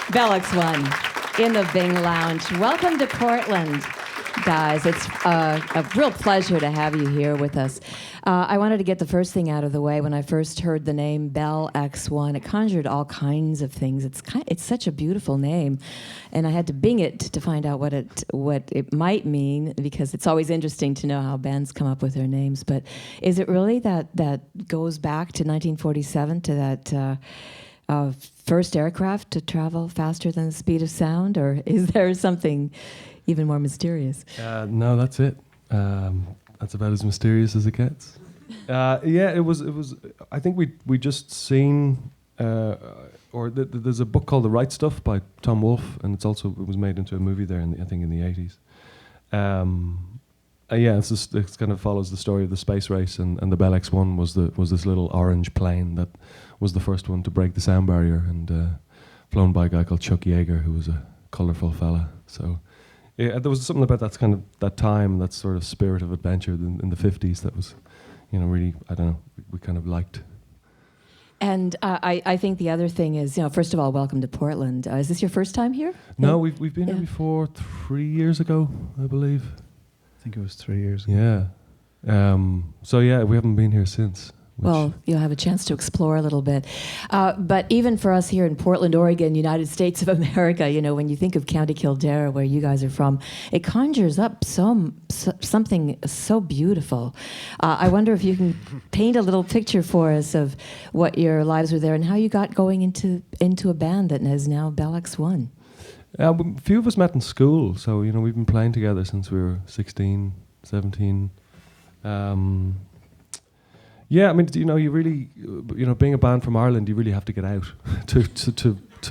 Bellix One in the Bing Lounge. Welcome to Portland, guys. It's a real pleasure to have you here with us. I wanted to get the first thing out of the way. When I first heard the name Bell X1, it conjured all kinds of things. It's such a beautiful name, and I had to Bing it to find out what it might mean, because it's always interesting to know how bands come up with their names. But is it really that goes back to 1947, to that first aircraft to travel faster than the speed of sound, or is there something even more mysterious? No, that's it. That's about as mysterious as it gets. Yeah, it was. I think we just seen, there's a book called The Right Stuff by Tom Wolfe, and it was made into a movie there I think in the 80s. Yeah, it kind of follows the story of the space race, and the Bell X1 was this little orange plane that was the first one to break the sound barrier, and flown by a guy called Chuck Yeager, who was a colourful fella. So yeah, there was something about that time, that sort of spirit of adventure in the 50s that was, really, I don't know, we kind of liked. And I think the other thing is, first of all, welcome to Portland. Is this your first time here? No, we've been here before 3 years ago, I believe. I think it was 3 years ago. Yeah. So yeah, we haven't been here since. Well, you'll have a chance to explore a little bit. But even for us here in Portland, Oregon, United States of America, when you think of County Kildare, where you guys are from, it conjures up something so beautiful. I wonder if you can paint a little picture for us of what your lives were there and how you got going into a band that is now Bell X1. A few of us met in school, so we've been playing together since we were 16, 17. Yeah, I mean, you really, being a band from Ireland, you really have to get out to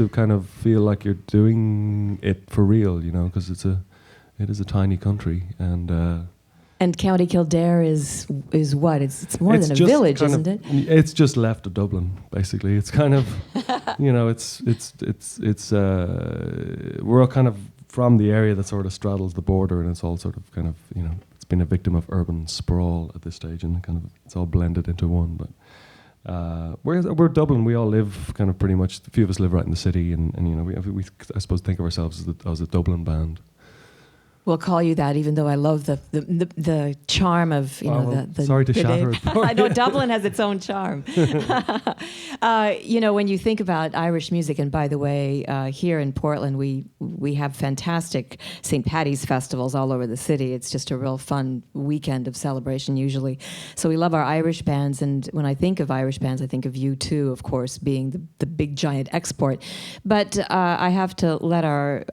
kind of feel like you're doing it for real, because it is a tiny country, and County Kildare is what? It's more than a village, isn't it? It's just left of Dublin, basically. It's kind of, we're all kind of from the area that sort of straddles the border, and it's all sort of kind of, it's been a victim of urban sprawl at this stage, and kind of it's all blended into one. But we're Dublin. We all live kind of pretty much. A few of us live right in the city, and we I suppose think of ourselves as a Dublin band. We'll call you that, even though I love the charm of the. Sorry to shatter it. I know Dublin has its own charm. When you think about Irish music, and by the way, here in Portland we have fantastic St. Paddy's festivals all over the city. It's just a real fun weekend of celebration usually. So we love our Irish bands, and when I think of Irish bands, I think of U2, of course, being the big giant export. But I have to let our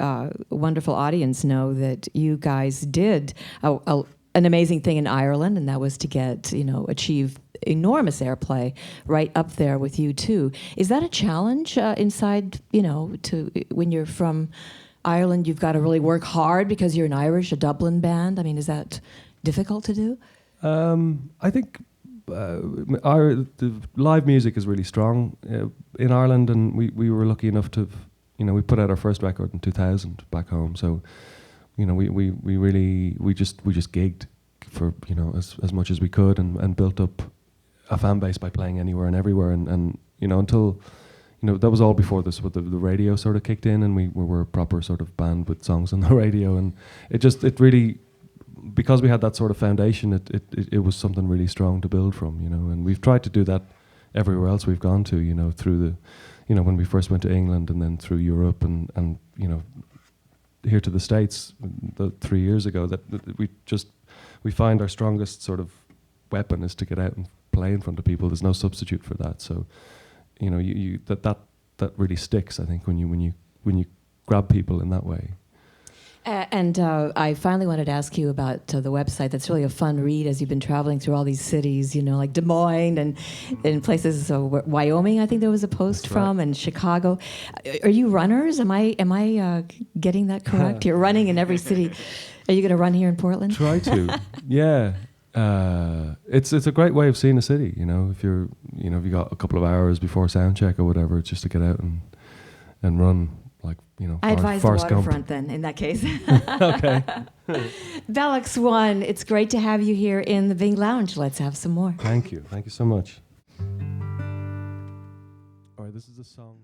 wonderful audience know that you guys did an amazing thing in Ireland, and that was to achieve enormous airplay right up there with U2. Is that a challenge inside, when you're from Ireland, you've got to really work hard because you're a Dublin band? I mean, is that difficult to do? I think the live music is really strong in Ireland, and we were lucky enough to, we put out our first record in 2000 back home, so we just gigged for as much as we could, and built up a fan base by playing anywhere and everywhere, and until that was all before this, with the radio sort of kicked in, and we were a proper sort of band with songs on the radio, and it really, because we had that sort of foundation, it was something really strong to build from, and we've tried to do that everywhere else we've gone to, through the when we first went to England, and then through Europe, and here to the States 3 years ago, that we find our strongest sort of weapon is to get out and play in front of people. There's no substitute for that. So, that really sticks, I think, when you grab people in that way. And I finally wanted to ask you about the website. That's really a fun read as you've been traveling through all these cities, like Des Moines and in places, Wyoming, I think there was a post That's from, right. and Chicago. Are you runners? Am I getting that correct? You're running in every city. Are you going to run here in Portland? Try to, yeah. It's a great way of seeing a city, if you're, if you got a couple of hours before sound check or whatever, just to get out and run. I advise the Forrest Gump. waterfront then, in that case. Okay. Bell X1, it's great to have you here in the Bing Lounge. Let's have some more. Thank you so much. All right, this is a song.